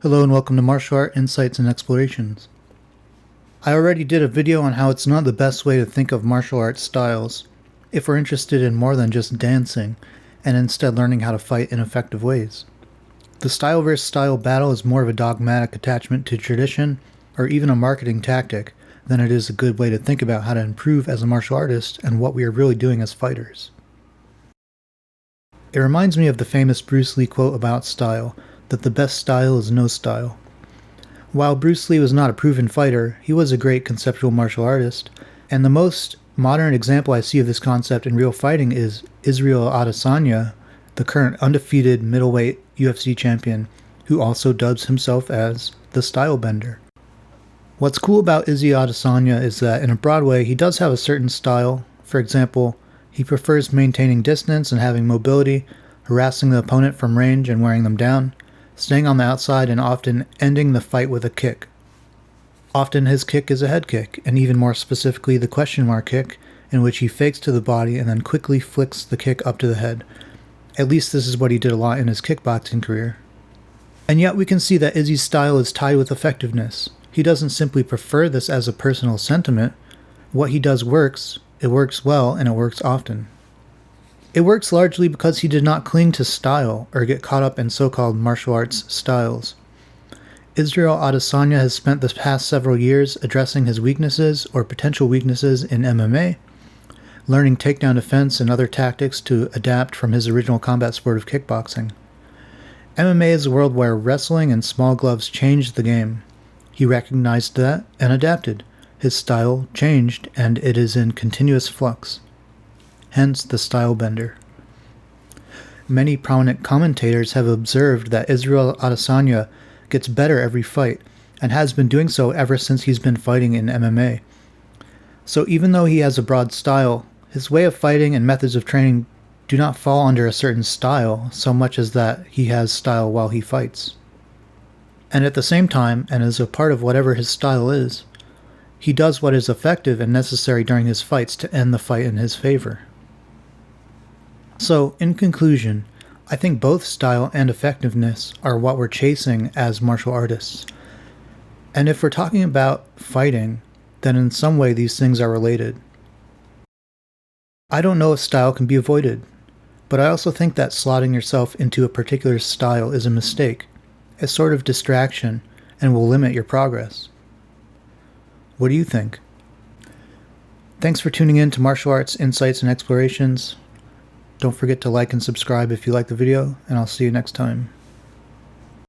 Hello and welcome to Martial Art Insights and Explorations. I already did a video on how it's not the best way to think of martial arts styles if we're interested in more than just dancing and instead learning how to fight in effective ways. The style versus style battle is more of a dogmatic attachment to tradition or even a marketing tactic than it is a good way to think about how to improve as a martial artist and what we are really doing as fighters. It reminds me of the famous Bruce Lee quote about style, that the best style is no style. While Bruce Lee was not a proven fighter, he was a great conceptual martial artist, and the most modern example I see of this concept in real fighting is Israel Adesanya, the current undefeated middleweight UFC champion, who also dubs himself as the stylebender. What's cool about Izzy Adesanya is that in a broad way he does have a certain style. For example, he prefers maintaining distance and having mobility, harassing the opponent from range and wearing them down, staying on the outside and often ending the fight with a kick. Often his kick is a head kick, and even more specifically the question mark kick, in which he fakes to the body and then quickly flicks the kick up to the head. At least this is what he did a lot in his kickboxing career. And yet we can see that Izzy's style is tied with effectiveness. He doesn't simply prefer this as a personal sentiment. What he does works, it works well, and it works often. It works largely because he did not cling to style or get caught up in so-called martial arts styles. Israel Adesanya has spent the past several years addressing his weaknesses or potential weaknesses in MMA, learning takedown defense and other tactics to adapt from his original combat sport of kickboxing. MMA is a world where wrestling and small gloves changed the game. He recognized that and adapted. His style changed, and it is in continuous flux. Hence the stylebender. Many prominent commentators have observed that Israel Adesanya gets better every fight, and has been doing so ever since he's been fighting in MMA. So even though he has a broad style, his way of fighting and methods of training do not fall under a certain style so much as that he has style while he fights. And at the same time, and as a part of whatever his style is, he does what is effective and necessary during his fights to end the fight in his favor. So, in conclusion, I think both style and effectiveness are what we're chasing as martial artists. And if we're talking about fighting, then in some way these things are related. I don't know if style can be avoided, but I also think that slotting yourself into a particular style is a mistake, a sort of distraction, and will limit your progress. What do you think? Thanks for tuning in to Martial Arts Insights and Explorations. Don't forget to like and subscribe if you like the video, and I'll see you next time.